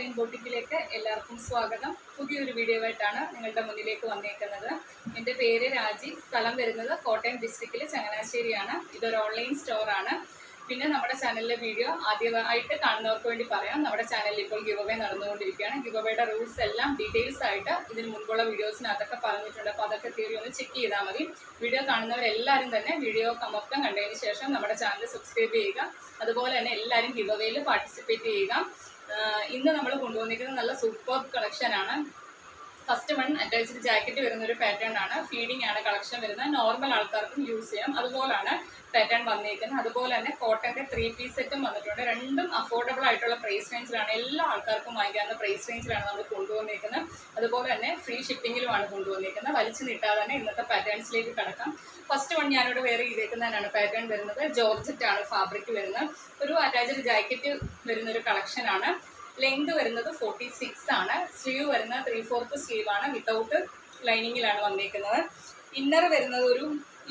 Design ബോട്ടിക്കിലേക്ക് എല്ലാവർക്കും സ്വാഗതം. പുതിയൊരു വീഡിയോ ആയിട്ടാണ് നിങ്ങളുടെ മുന്നിലേക്ക് വന്നേക്കുന്നത്. എൻ്റെ പേര് രാജി. സ്ഥലം വരുന്നത് കോട്ടയം ഡിസ്ട്രിക്റ്റിലെ ചങ്ങനാശ്ശേരിയാണ്. ഇതൊരു ഓൺലൈൻ സ്റ്റോറാണ്. പിന്നെ നമ്മുടെ ചാനലിലെ വീഡിയോ ആദ്യമായിട്ട് കാണുന്നവർക്ക് വേണ്ടി പറയാം, നമ്മുടെ ചാനലിൽ ഇപ്പോൾ ഗിവ് അവേ നടന്നുകൊണ്ടിരിക്കുകയാണ്. ഗിവ് അവേയുടെ റൂൾസ് എല്ലാം ഡീറ്റെയിൽസ് ആയിട്ട് ഇതിന് മുൻപുള്ള വീഡിയോസിനകത്തൊക്കെ പറഞ്ഞിട്ടുണ്ട്. അപ്പോൾ അതൊക്കെ കയറി ഒന്ന് ചെക്ക് ചെയ്താൽ മതി. വീഡിയോ കാണുന്നവരെല്ലാവരും തന്നെ വീഡിയോ മൊത്തം കണ്ടതിന് ശേഷം നമ്മുടെ ചാനൽ സബ്സ്ക്രൈബ് ചെയ്യുക. അതുപോലെ തന്നെ എല്ലാവരും ഗിവ് അവേയിൽ പാർട്ടിസിപ്പേറ്റ് ചെയ്യുക. ഇന്ന് നമ്മൾ കൊണ്ടുവന്നിരിക്കുന്നത് നല്ല സൂപ്പർ കളക്ഷനാണ്. ഫസ്റ്റ് വൺ അറ്റാച്ച്ഡ് ജാക്കറ്റ് വരുന്നൊരു പാറ്റേൺ ആണ്. ഫീഡിംഗ് ആണ് കളക്ഷൻ വരുന്നത്. നോർമൽ ആൾക്കാർക്കും യൂസ് ചെയ്യാം. അതുപോലാണ് പാറ്റേൺ വന്നിരിക്കുന്നത്. അതുപോലെ തന്നെ കോട്ടൻ്റെ 3 പീസ് സെറ്റും വന്നിട്ടുണ്ട്. രണ്ടും അഫോർഡബിൾ ആയിട്ടുള്ള പ്രൈസ് റേഞ്ചിലാണ്. എല്ലാ ആൾക്കാർക്കും വാങ്ങിക്കാവുന്ന പ്രൈസ് റേഞ്ചിലാണ് നമ്മൾ കൊണ്ടുവന്നിരിക്കുന്നത്. അതുപോലെ തന്നെ ഫ്രീ ഷിപ്പിങ്ങിലുമാണ് കൊണ്ടുവന്നിരിക്കുന്നത്. വലിച്ചു നീട്ടാതെ തന്നെ ഇന്നത്തെ പാറ്റേൺസിലേക്ക് കടക്കാം. ഫസ്റ്റ് വൺ ഞാനിവിടെ വെയർ ചെയ്തേക്കുന്നതിനാണ് പാറ്റേൺ വരുന്നത്. ജോർജറ്റ് ആണ് ഫാബ്രിക് വരുന്നത്. ഒരു അറ്റാച്ച്ഡ് ജാക്കറ്റ് വരുന്നൊരു കളക്ഷനാണ്. ലെങ്ത് വരുന്നത് 46 ആണ്. സ്ലീവ് വരുന്നത് 3/4 സ്ലീവ് ആണ്. വിത്തൗട്ട് ലൈനിങ്ങിലാണ് വന്നിരിക്കുന്നത്. ഇന്നർ വരുന്നത്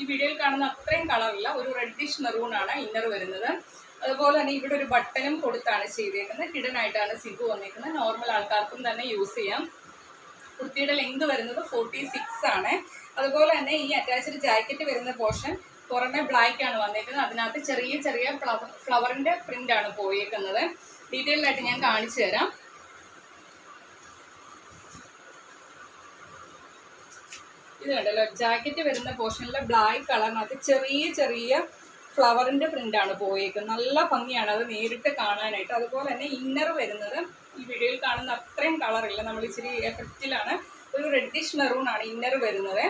ഈ വീഡിയോയിൽ കാണുന്ന അത്രയും കളറില്ല, ഒരു റെഡിഷ് മെറൂൺ ആണ് ഇന്നർ വരുന്നത്. അതുപോലെ തന്നെ ഇവിടെ ഒരു ബട്ടനും കൊടുത്താണ് ചെയ്തേക്കുന്നത്. ഹിഡൻ ആയിട്ടാണ് സിബ് വന്നിരിക്കുന്നത്. നോർമൽ ആൾക്കാർക്കും തന്നെ യൂസ് ചെയ്യാം. കുർത്തിയുടെ ലെങ്ത് വരുന്നത് 46 ആണ്. അതുപോലെ തന്നെ ഈ അറ്റാച്ച്ഡ് ജാക്കറ്റ് വരുന്ന പോർഷൻ പുറമെ ബ്ലാക്ക് ആണ് വന്നിരിക്കുന്നത്. അതിനകത്ത് ചെറിയ ചെറിയ ഫ്ലവറിൻ്റെ പ്രിൻ്റാണ് പോയേക്കുന്നത്. ഡീറ്റെയിൽഡ് ആയിട്ട് ഞാൻ കാണിച്ചു തരാം. ഇത് കണ്ടല്ലോ, ജാക്കറ്റ് വരുന്ന പോർഷനിലെ ബ്ലാക്ക് കളറിനകത്ത് ചെറിയ ചെറിയ ഫ്ലവറിൻ്റെ പ്രിൻ്റാണ് പോയേക്കുന്നത്. നല്ല ഭംഗിയാണ് അത് നേരിട്ട് കാണാനായിട്ട്. അതുപോലെ തന്നെ ഇന്നർ വരുന്നത് ഈ വീഡിയോയിൽ കാണുന്ന അത്രയും കളറില്ല, നമ്മൾ ഇച്ചിരി എഫക്റ്റിലാണ്. ഒരു റെഡിഷ് മെറൂൺ ആണ് ഇന്നർ വരുന്നത്.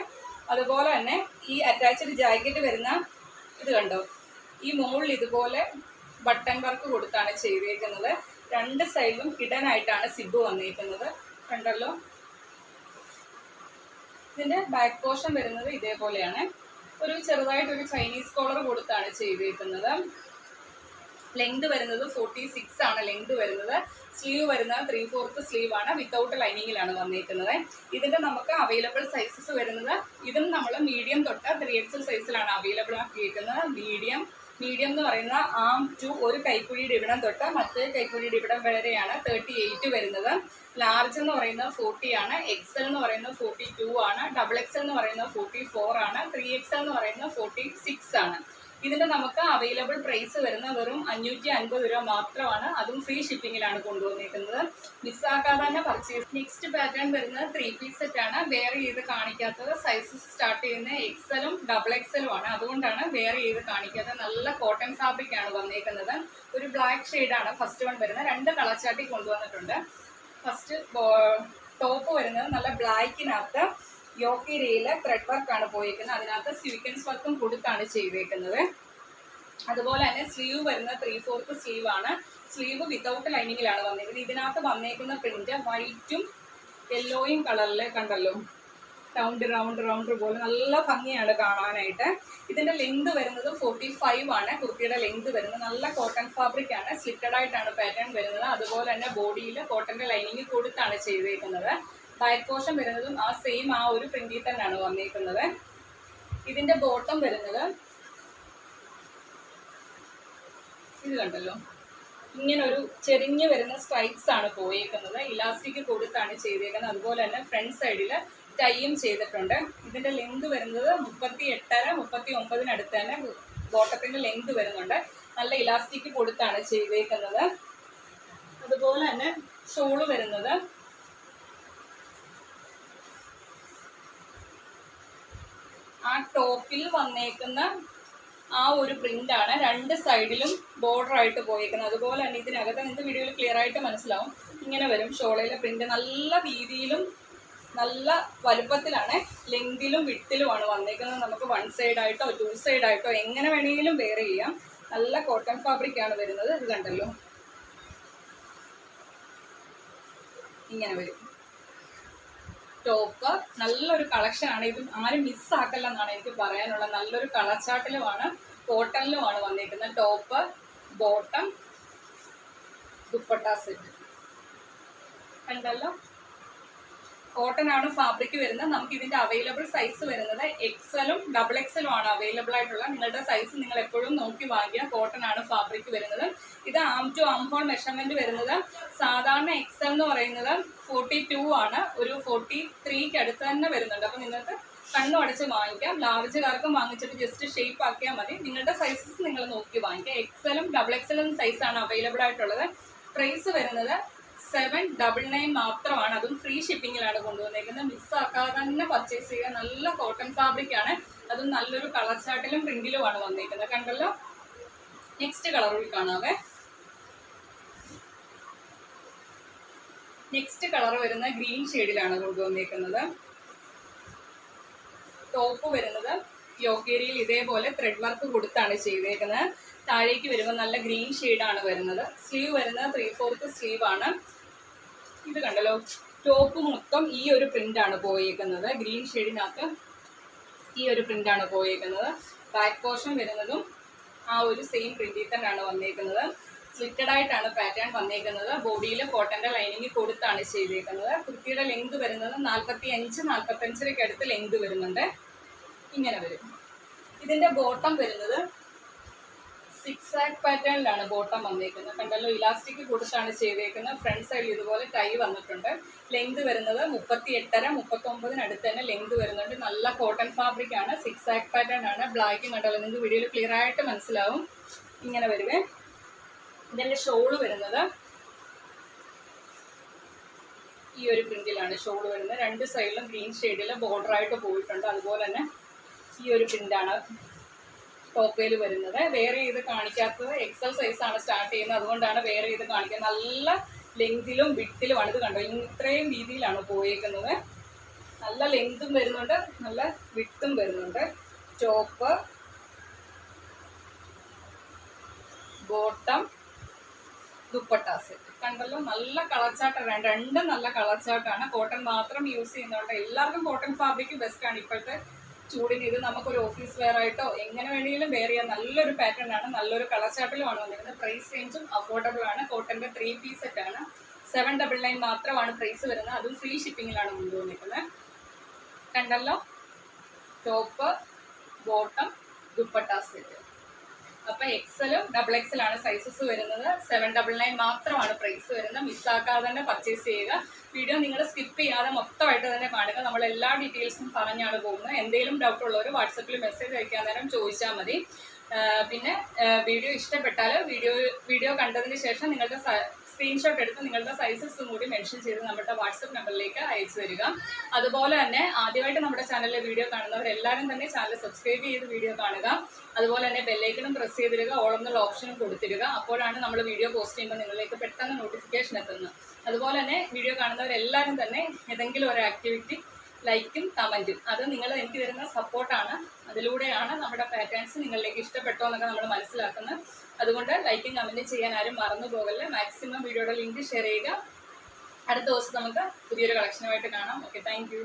അതുപോലെ തന്നെ ഈ അറ്റാച്ച്ഡ് ജാക്കറ്റ് വരുന്ന ഇത് കണ്ടോ, ഈ മുകളിൽ ഇതുപോലെ ബട്ടൺ വർക്ക് കൊടുത്താണ് ചെയ്തേക്കുന്നത്. രണ്ട് സൈഡിലും ഹിഡൻ ആയിട്ടാണ് സിബ് വന്നിരിക്കുന്നത്. കണ്ടല്ലോ, ഇതിൻ്റെ ബാക്ക് പോർഷൻ വരുന്നത് ഇതേപോലെയാണ്. ഒരു ചെറുതായിട്ടൊരു ചൈനീസ് കോളർ കൊടുത്താണ് ചെയ്തേക്കുന്നത്. ലെങ്ത് വരുന്നത് 46 ആണ് ലെങ്ത് വരുന്നത്. സ്ലീവ് വരുന്നത് 3/4 സ്ലീവ് ആണ്. വിത്തൗട്ട് ലൈനിങ്ങിലാണ് വന്നിരിക്കുന്നത്. ഇതിൻ്റെ നമുക്ക് അവൈലബിൾ സൈസസ് വരുന്നത്, ഇതും നമ്മൾ മീഡിയം തൊട്ട് 3XL സൈസിലാണ് അവൈലബിൾ ആക്കിയിരിക്കുന്നത്. മീഡിയം എന്ന് പറയുന്ന ആം ടു ഒരു കൈക്കുഴിയുടെ ഇവിടം തൊട്ട് മറ്റേ കൈക്കുഴിയുടെ ഇവിടം വരെയാണ് 38 വരുന്നത്. ലാർജ് എന്ന് പറയുന്നത് 40 ആണ്. XL എന്ന് പറയുന്നത് 42 ആണ്. XXL എന്ന് പറയുന്നത് 44 ആണ്. 3XL എന്ന് പറയുന്നത് 46 ആണ്. ഇതിൻ്റെ നമുക്ക് അവൈലബിൾ പ്രൈസ് വരുന്നത് വെറും 550 രൂപ മാത്രമാണ്. അതും ഫ്രീ ഷിപ്പിങ്ങിലാണ് കൊണ്ടുവന്നിരിക്കുന്നത്. മിസ്സാക്കാതെ തന്നെ പർച്ചേസ്. നെക്സ്റ്റ് പാറ്റേൺ വരുന്നത് 3 പീസ് സെറ്റ് ആണ്. വേറെ ചെയ്ത് കാണിക്കാത്തത് സൈസസ് സ്റ്റാർട്ട് ചെയ്യുന്നത് XL-ഉം XXL-ഉം ആണ്. അതുകൊണ്ടാണ് വേറെ ചെയ്ത് കാണിക്കാത്തത്. നല്ല കോട്ടൺ ഫാബ്രിക് ആണ് വന്നിരിക്കുന്നത്. ഒരു ബ്ലാക്ക് ഷെയ്ഡാണ് ഫസ്റ്റ് വൺ വരുന്നത്. 2 കളർ ചാർട്ടി കൊണ്ടുവന്നിട്ടുണ്ട്. ഫസ്റ്റ് ടോപ്പ് വരുന്നത് നല്ല ബ്ലാക്കിനകത്ത് യോക്കിരയിൽ ത്രെഡ് വർക്കാണ് പോയിരിക്കുന്നത്. അതിനകത്ത് സീക്വൻസ് വർക്കും കൊടുത്താണ് ചെയ്തേക്കുന്നത്. അതുപോലെ തന്നെ സ്ലീവ് വരുന്നത് 3/4 സ്ലീവ് ആണ്. സ്ലീവ് വിത്തൗട്ട് ലൈനിങ്ങിലാണ് വന്നിരിക്കുന്നത്. ഇതിനകത്ത് വന്നേക്കുന്ന പ്രിന്റ് വൈറ്റും യെല്ലോയും കളറിൽ കണ്ടല്ലോ, റൗണ്ട് പോലെ നല്ല ഭംഗിയാണ് കാണാനായിട്ട്. ഇതിൻ്റെ ലെങ്ത് വരുന്നത് 45 ആണ്. കുർത്തിയുടെ ലെങ്ത് വരുന്നത്. നല്ല കോട്ടൺ ഫാബ്രിക് ആണ്. സ്ലിറ്റഡ് ആയിട്ടാണ് പാറ്റേൺ വരുന്നത്. അതുപോലെ തന്നെ ബോഡിയിൽ കോട്ടൻ്റെ ലൈനിങ് കൊടുത്താണ് ചെയ്തേക്കുന്നത്. ബാക്ക് പോർഷൻ വരുന്നതും ആ ഒരു പ്രിന്റിൽ തന്നെയാണ് വന്നിരിക്കുന്നത്. ഇതിന്റെ ബോട്ടം വരുന്നത് ഇത് കണ്ടല്ലോ, ഇങ്ങനെ ഒരു ചെരിഞ്ഞ് വരുന്ന സ്ട്രൈപ്സ് ആണ് പോയേക്കുന്നത്. ഇലാസ്റ്റിക് കൊടുത്താണ് ചെയ്തേക്കുന്നത്. അതുപോലെ തന്നെ ഫ്രണ്ട് സൈഡിൽ ടൈയും ചെയ്തിട്ടുണ്ട്. ഇതിന്റെ ലെങ്ത് വരുന്നത് 38-39 തന്നെ ബോട്ടത്തിന്റെ ലെങ്ത് വരുന്നുണ്ട്. നല്ല ഇലാസ്റ്റിക് കൊടുത്താണ് ചെയ്തേക്കുന്നത്. അതുപോലെ തന്നെ ഷോള് വരുന്നത് ആ ടോപ്പിൽ വന്നേക്കുന്ന ആ ഒരു പ്രിന്റാണ്. 2 സൈഡിലും ബോർഡർ ആയിട്ട് പോയേക്കുന്നത്. അതുപോലെ തന്നെ ഇതിനകത്ത് നിങ്ങൾക്ക് വീഡിയോയിൽ ക്ലിയർ ആയിട്ട് മനസ്സിലാവും. ഇങ്ങനെ വരും ഷോളയിലെ പ്രിന്റ്. നല്ല വീതിയിലും നല്ല വലുപ്പത്തിലാണ്. ലെങ്തിലും വിട്ടിലുമാണ് വന്നേക്കുന്നത്. നമുക്ക് 1 സൈഡായിട്ടോ 2 സൈഡായിട്ടോ എങ്ങനെ വേണമെങ്കിലും വെയർ ചെയ്യാം. നല്ല കോട്ടൺ ഫാബ്രിക് ആണ് വരുന്നത്. ഇത് കണ്ടല്ലോ, ഇങ്ങനെ വരും ടോപ്പ്. നല്ലൊരു കളക്ഷനാണ്. ഇത് ആരും മിസ്സാക്കല്ലെന്നാണ് എനിക്ക് പറയാനുള്ളത്. നല്ലൊരു കളർ ചാർട്ടിലുമാണ്, കോട്ടണിലുമാണ് വന്നിരിക്കുന്നത്. ടോപ്പ്, ബോട്ടം, ദുപ്പട്ട സെറ്റ് കണ്ടല്ലോ. കോട്ടൺ ആണ് ഫാബ്രിക് വരുന്നത്. നമുക്ക് ഇതിന്റെ അവൈലബിൾ സൈസ് വരുന്നത് എക്സലും ഡബിൾ എക്സലും ആണ് അവൈലബിൾ ആയിട്ടുള്ള. നിങ്ങളുടെ സൈസ് നിങ്ങൾ എപ്പോഴും നോക്കി വാങ്ങിക്കുക. കോട്ടൺ ആണ് ഫാബ്രിക് വരുന്നത്. ഇത് ആം ടു ആം ഹോൾ മെഷർമെന്റ് വരുന്നത് സാധാരണ എക്സൽ എന്ന് പറയുന്നത് 42 ആണ്, ഒരു 43ക്ക് അടുത്ത് തന്നെ വരുന്നുണ്ട്. അപ്പൊ നിങ്ങൾക്ക് കണ്ണും അടച്ച് വാങ്ങിക്കാം. ലാർജുകാർക്കും വാങ്ങിച്ചിട്ട് ജസ്റ്റ് ഷേപ്പ് ആക്കിയാൽ മതി. നിങ്ങളുടെ സൈസസ് നിങ്ങൾ നോക്കി വാങ്ങിക്കാം. എക്സലും ഡബിൾ എക്സലും സൈസാണ് അവൈലബിൾ ആയിട്ടുള്ളത്. പ്രൈസ് വരുന്നത് 799 മാത്രമാണ്. അതും ഫ്രീ ഷിപ്പിങ്ങിലാണ് കൊണ്ടുവന്നേക്കുന്നത്. മിസ്സാക്കാതെ തന്നെ പർച്ചേസ് ചെയ്യുക. നല്ല കോട്ടൺ ഫാബ്രിക് ആണ്. അതും നല്ലൊരു കളർ ചാർട്ടിലും പ്രിന്റിലുമാണ് വന്നേക്കുന്നത്. കണ്ടല്ലോ. നെക്സ്റ്റ് കളറിൽ കാണാവേ. നെക്സ്റ്റ് കളർ വരുന്ന ഗ്രീൻ ഷെയ്ഡിലാണ് കൊണ്ടുവന്നേക്കുന്നത്. ടോപ്പ് വരുന്നത് യോക്കേരിയിൽ ഇതേപോലെ ത്രെഡ് വർക്ക് കൊടുത്താണ് ചെയ്തേക്കുന്നത്. താഴേക്ക് വരുമ്പോൾ നല്ല ഗ്രീൻ ഷെയ്ഡാണ് വരുന്നത്. സ്ലീവ് വരുന്നത് 3/4 സ്ലീവ് ആണ്. ഇത് കണ്ടല്ലോ, ടോപ്പ് മൊത്തം ഈ ഒരു പ്രിന്റാണ് പോയേക്കുന്നത്. ഗ്രീൻ ഷെയ്ഡിനകത്ത് ഈ ഒരു പ്രിന്റാണ് പോയേക്കുന്നത്. ബാക്ക് പോർഷൻ വരുന്നതും ആ ഒരു സെയിം പ്രിന്റിൽ തന്നെയാണ് വന്നേക്കുന്നത്. സ്ലിറ്റഡ് ആയിട്ടാണ് പാറ്റേൺ വന്നേക്കുന്നത്. ബോഡിയിൽ കോട്ടന്റെ ലൈനിങ് കൊടുത്താണ് ചെയ്തേക്കുന്നത്. കുർത്തിയുടെ ലെങ്ത് വരുന്നത് 45-45 അടുത്ത് ലെങ്ത് വരുന്നുണ്ട്. ഇങ്ങനെ വരും. ഇതിന്റെ ബോട്ടം വരുന്നത് 6 പാറ്റേണിലാണ് ബോട്ടം വന്നേക്കുന്നത്. കണ്ടല്ലോ, ഇലാസ്റ്റിക് കൊടുത്താണ് ചെയ്തേക്കുന്നത്. ഫ്രണ്ട് സൈഡിൽ ഇതുപോലെ ടൈ വന്നിട്ടുണ്ട്. ലെങ്ത് വരുന്നത് 38-39 അടുത്ത് തന്നെ ലെങ്ത് വരുന്നുണ്ട്. നല്ല കോട്ടൺ ഫാബ്രിക് ആണ്. 6 പാറ്റേൺ ആണ്. ബ്ലാക്ക് കണ്ടല്ലോ, നിങ്ങൾക്ക് വീഡിയോയിൽ ക്ലിയർ ആയിട്ട് മനസ്സിലാവും. ഇങ്ങനെ വരുവേ. ഇതിന്റെ ഷോള് വരുന്നത് ഈ ഒരു പ്രിന്റിലാണ് ഷോള് വരുന്നത്. രണ്ട് സൈഡിലും ഗ്രീൻ ഷെയ്ഡിൽ ബോർഡർ ആയിട്ട് പോയിട്ടുണ്ട്. അതുപോലെ തന്നെ ഈ ഒരു പ്രിന്റാണ് ടോപ്പേൽ വരുന്നത്. വേറെ ഇത് കാണിക്കാത്തത് എക്സൽ സൈസാണ് സ്റ്റാർട്ട് ചെയ്യുന്നത്. അതുകൊണ്ടാണ് വേറെ ഇത് കാണിക്കുന്നത്. നല്ല ലെങ്തിലും വിട്ടിലുമാണ്. ഇത് കണ്ടോ, ഇത്രയും രീതിയിലാണ് പോയേക്കുന്നത്. നല്ല ലെങ്തും വരുന്നുണ്ട്, നല്ല വിട്ടും വരുന്നുണ്ട്. Top, bottom, dupatta set. കണ്ടല്ലോ, നല്ല കളർ ചാർട്ടാണ്. രണ്ടും നല്ല കളർ ചാർട്ടാണ്. കോട്ടൺ മാത്രം യൂസ് ചെയ്യുന്നതുകൊണ്ട് എല്ലാവർക്കും കോട്ടൺ ഫാബ്രിക് ബെസ്റ്റാണ് ഇപ്പോഴത്തെ ചൂടിന്. ഇത് നമുക്കൊരു ഓഫീസ് വെയർ ആയിട്ടോ എങ്ങനെ വേണമെങ്കിലും വെയർ ചെയ്യാൻ നല്ലൊരു പാറ്റേൺ ആണ്. നല്ലൊരു കളർ ചാർട്ടിലുമാണ് വന്നിരിക്കുന്നത്. പ്രൈസ് റേഞ്ചും അഫോർഡബിൾ ആണ്. കോട്ടന്റെ 3 പീസ് സെറ്റ് ആണ്. 799 മാത്രമാണ് പ്രൈസ് വരുന്നത്. അതും ഫ്രീ ഷിപ്പിങ്ങിലാണ് കൊണ്ടുവന്നിരിക്കുന്നത്. കണ്ടല്ലോ, ടോപ്പ്, ബോട്ടം, ദുപ്പട്ട സെറ്റ്. അപ്പൊ എക്സലും ഡബിൾ എക്സലാണ് സൈസസ് വരുന്നത്. 799 മാത്രമാണ് പ്രൈസ് വരുന്നത്. മിസ്സാക്കാതെ തന്നെ പർച്ചേസ് ചെയ്യുക. വീഡിയോ നിങ്ങൾ സ്കിപ്പ് ചെയ്യാതെ മൊത്തമായിട്ട് തന്നെ കാണുക. നമ്മൾ എല്ലാ ഡീറ്റെയിൽസും പറഞ്ഞാണ് പോകുന്നത്. എന്തെങ്കിലും ഡൗട്ട് ഉള്ളവർ വാട്സപ്പിൽ മെസ്സേജ് അയക്കാൻ നേരം ചോദിച്ചാൽ മതി. പിന്നെ വീഡിയോ ഇഷ്ടപ്പെട്ടാൽ വീഡിയോ കണ്ടതിന് ശേഷം നിങ്ങളുടെ സ്ക്രീൻഷോട്ട് എടുത്ത് നിങ്ങളുടെ സൈസസും കൂടി മെൻഷൻ ചെയ്ത് നമ്മുടെ വാട്സപ്പ് നമ്പറിലേക്ക് അയച്ചു തരിക. അതുപോലെ തന്നെ ആദ്യമായിട്ട് നമ്മുടെ ചാനലിലെ വീഡിയോ കാണുന്നവരെല്ലാവരും തന്നെ ചാനൽ സബ്സ്ക്രൈബ് ചെയ്ത് വീഡിയോ കാണുക. അതുപോലെ തന്നെ ബെല്ലൈക്കണും പ്രസ് ചെയ്തിടുക. ഓൾ എന്നുള്ള ഓപ്ഷനും കൊടുത്തിടുക. അപ്പോഴാണ് നമ്മൾ വീഡിയോ പോസ്റ്റ് ചെയ്യുമ്പോൾ നിങ്ങളിലേക്ക് പെട്ടെന്ന് നോട്ടിഫിക്കേഷൻ എത്തുന്നത്. അതുപോലെ തന്നെ വീഡിയോ കാണുന്നവരെല്ലാവരും തന്നെ ഏതെങ്കിലും ഒരു ആക്ടിവിറ്റി ലൈക്കും കമൻറ്റും, അത് നിങ്ങൾ എനിക്ക് തരുന്ന സപ്പോർട്ടാണ്. അതിലൂടെയാണ് നമ്മുടെ പാറ്റേൺസ് നിങ്ങളിലേക്ക് ഇഷ്ടപ്പെട്ടോ എന്നൊക്കെ നമ്മൾ മനസ്സിലാക്കുന്നത്. അതുകൊണ്ട് ലൈക്കും കമൻറ്റും ചെയ്യാൻ ആരും മറന്നു പോകല്ലേ. മാക്സിമം വീഡിയോയുടെ ലിങ്ക് ഷെയർ ചെയ്യുക. അടുത്ത ദിവസം നമുക്ക് പുതിയൊരു കളക്ഷനുമായിട്ട് കാണാം. Okay, thank you.